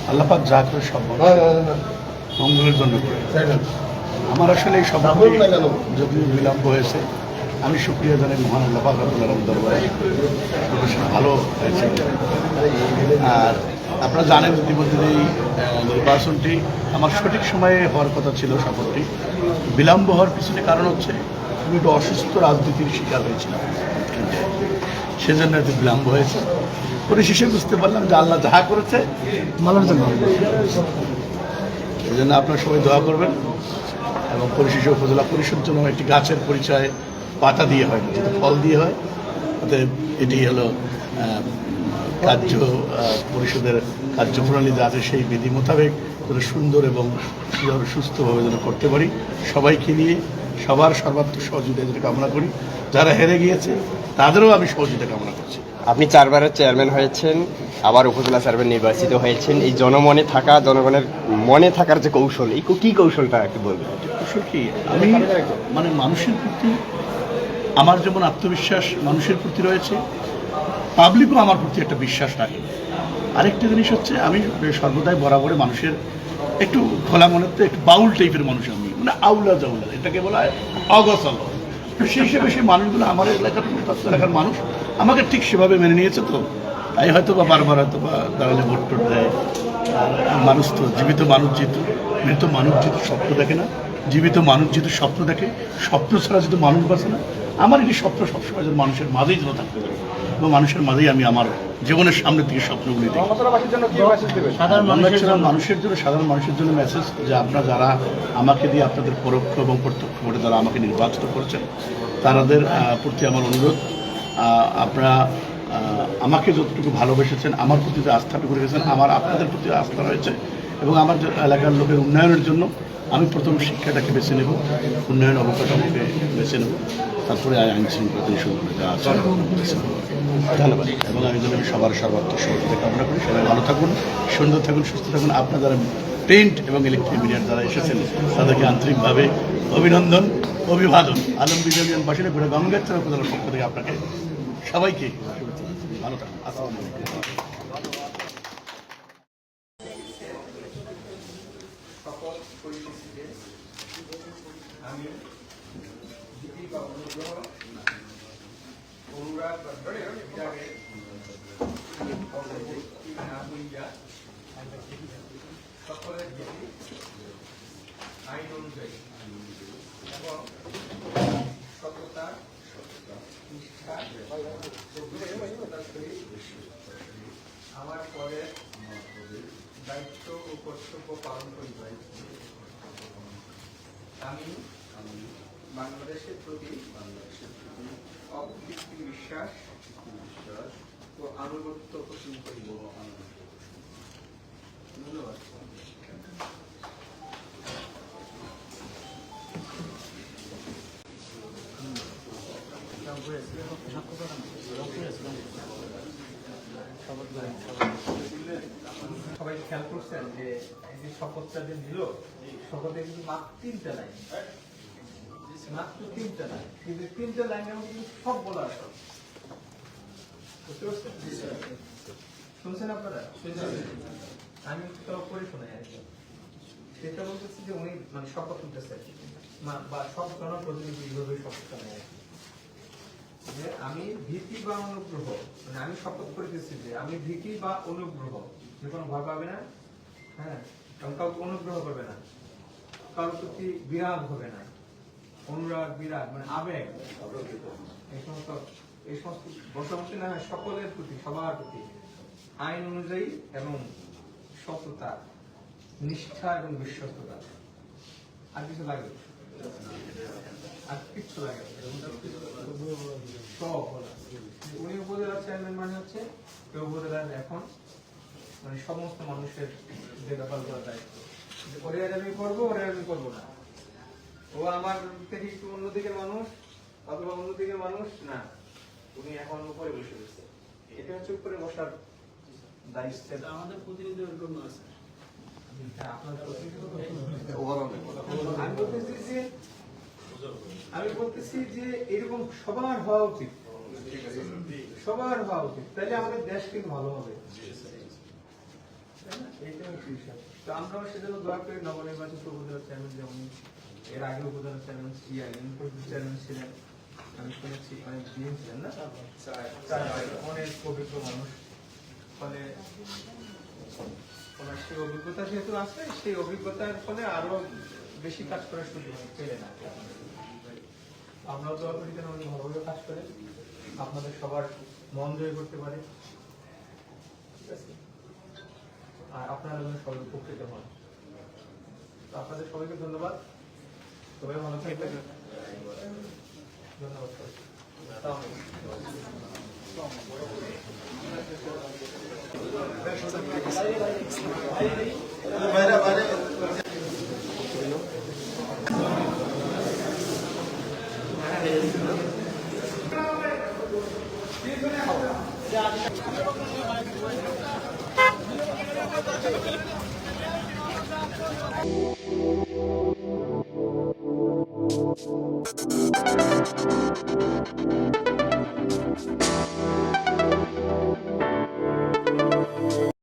আল্লাহ পাক যা করে সব মঙ্গলের জন্য করে। আমার আসলে এই সব যদি বিলম্ব হয়েছে, আমি শুক্রিয়া জানাই মহান আল্লাহ পাক রব্বুল আলামিন দরবারে, ভালো হয়েছে। আর আপনারা জানেন ইতিমধ্যে এই নির্বাচনটি আমার সঠিক সময়ে হওয়ার কথা ছিল। শপথটি বিলম্ব হওয়ার পিছনে কারণ হচ্ছে আমি একটু অসুস্থ রাজনীতির শিকার হয়েছিলাম, সেজন্য একটু বিলম্ব হয়েছে। পরিশেষে বুঝতে পারলাম যে আল্লাহ যাহা করেছে মালার জন্য। এই জন্য আপনারা সবাই দোয়া করবেন। এবং পরিশেষে উপজেলা পরিষদ জন্য একটি গাছের পরিচয় পাতা দিয়ে হয়, যেটা ফল দিয়ে হয়। অতএব এটি হলো কার্য পরিষদের কার্যপ্রণালী যা আছে সেই বিধি মোতাবেক যেন সুন্দর এবং সুস্থভাবে যেন করতে পারি। সবাইকে নিয়ে সবার সর্বাত্মক সহযোগিতা যেটা কামনা করি। যারা হেরে গিয়েছে তাদেরও আমি সহযোগিতা কামনা করছি। আপনি 4 বারের চেয়ারম্যান হয়েছেন, আবার উপজেলা চেয়ারম্যান নির্বাচিত হয়েছেন। এই জনমনে থাকা, জনগণের মনে থাকার যে কৌশল, এই কি কৌশলটা একটু বলবেন? কৌশল কি? আমি মানুষের প্রতি আমার যেমন আত্মবিশ্বাস মানুষের প্রতি রয়েছে, পাবলিকও আমার প্রতি একটা বিশ্বাস রাখে। আরেকটা জিনিস হচ্ছে আমি সর্বদাই বরাবরে মানুষের একটু খোলা মনের তো একটু বাউল টাইপের মানুষ। আমি আউলা জাউলা এটাকে বলা হয় অগসল। সেই হিসেবে সেই মানুষগুলো আমার এলাকার মানুষ আমাকে ঠিক সেভাবে মেনে নিয়েছে। তো তাই হয়তো বা বারবার হয়তো বা দাঁড়ালে ভোট টোট দেয়। মানুষ তো জীবিত মানুষ, যেহেতু মৃত মানুষ যেহেতু স্বপ্ন দেখে না, জীবিত মানুষ যেহেতু স্বপ্ন দেখে, স্বপ্ন ছাড়া যেহেতু মানুষ বাঁচে না। আমার এটি স্বপ্ন সবসময় যেন মানুষের মাঝেই যেন থাকতে পারে এবং মানুষের মাঝেই আমি আমার জীবনের সামনের দিকে স্বপ্নগুলি দেখি। সাধারণ মানুষের জন্য মেসেজ যে আপনারা যারা আমাকে দিয়ে আপনাদের পরোক্ষ এবং প্রত্যক্ষ ভোটে যারা আমাকে নির্বাচিত করেছেন, তাদের প্রতি আমার অনুরোধ, আপনারা আমাকে যতটুকু ভালোবেসেছেন, আমার প্রতি যে আস্থাটুকু রেখেছেন, আমার আপনাদের প্রতি আস্থা রয়েছে। এবং আমার এলাকার লোকের উন্নয়নের জন্য আমি প্রথম শিক্ষাটাকে বেছে নেব, উন্নয়ন অবকাঠামোকে বেছে নেব, তারপরে আইন শৃঙ্খলা শুরু করে দেওয়া আছে। ধন্যবাদ। এবং আমি যেন সবার সর্বাত্মক সহযোগিতা কামনা করি। সবাই ভালো থাকুন, সুন্দর থাকুন, সুস্থ থাকুন। আপনারা যারা প্রিন্ট এবং ইলেকট্রিক মিডিয়ার যারা এসেছেন তাদেরকে আন্তরিকভাবে অভিনন্দন, অভিবাদন। আলম বিজয়বাসীরা ঘুরে গঙ্গাচর উপজেলার পক্ষ থেকে আপনাকে সবাইকে ভালো থাকুন। আসসালামু আলাইকুম। আমি অনুরাগ বিভাগে সকলের প্রতি আইন অনুযায়ী এবং সততা, নিষ্ঠা, আমার পদের দায়িত্ব ও কর্তব্য পালন করিব। আমি বাংলাদেশের প্রতি অকৃত্রিম বিশ্বাস ও আনুগত্য পোষণ করিব। ধন্যবাদ। সবাই খেয়াল করছেন যে শপথটা যে নিল, শপথে কিন্তু মাত্র 3টা লাইন, মাত্র 3টা লাইন, কিন্তু 3টা লাইনের মধ্যে কিন্তু সব বলা আছে। বুঝতে পারছেন? শুনছেন আপনারা? আমি তো করে শোনাই আর কি। সেটা বলতেছি যে উনি শপথ নিতেছেন বা সব জনপ্রতিনিধি এইভাবে শপথটা নেয় আর কি, যে আমি ভীতি বা অনুগ্রহ, আমি শপথ করিতেছি যে আমি ভীতি বা অনুগ্রহ, যে কোনো ভয় পাবে না, হ্যাঁ, কারণ কাউকে অনুগ্রহ করবে না, কারোর প্রতি বিরাগ হবে না, অনুরাগ বিরাগ আবেগ, এই সমস্ত বসবাসী না হয় সকলের প্রতি, সবার প্রতি আইন অনুযায়ী এবং সততা, নিষ্ঠা এবং বিশ্বস্ততা। আর কিছু লাগে? আর কিচ্ছু লাগে? সব বলা। উনি উপজেলার চেয়ারম্যান মানে হচ্ছে উপজেলার এখন সমস্ত মানুষের দেখভাল করার দায়িত্ব। ওরে আমি করবো, ওরে আমি করবো না, ও আমার থেকে একটু অন্যদিকের মানুষ অথবা অন্যদিকের মানুষ না, উনি এখন উপরে বসে রয়েছে। এটা হচ্ছে উপরে বসার দায়িত্ব। আমাদের প্রতিনিধি ওরকম আছে। আমি বলতেছি যে এরকম সবার হওয়া উচিত, সবার হওয়া উচিত, তাহলে আমাদের দেশ কিন্তু ভালো হবে। না? এইটাই হচ্ছে বিষয়। তো আমরাও সেজন্য দোয়া করি নবনির্বাচিত উপজেলা চেয়ারম্যান যেমন এর আগে উপজেলা চেয়ারম্যান চেয়ারম্যান ছিলেন, আমি শুনেছি অনেক দিন ছিলেন না, অনেক অভিজ্ঞ মানুষ, ফলে ওনার সেই অভিজ্ঞতা যেহেতু আছে, সেই অভিজ্ঞতার ফলে আরো বেশি কাজ করার সুযোগ পেলেন আর কি। আমরাও দোয়া করি যেন উনি ভালোভাবে কাজ করেন, আপনাদের সবার মন জয় করতে পারে, ঠিক আছে, আর আপনারা যেন সবাই উপকৃত হন। তো আপনাদের সবাইকে ধন্যবাদ, সবাই ভালো থাকবেন, ধন্যবাদ সবাইকে।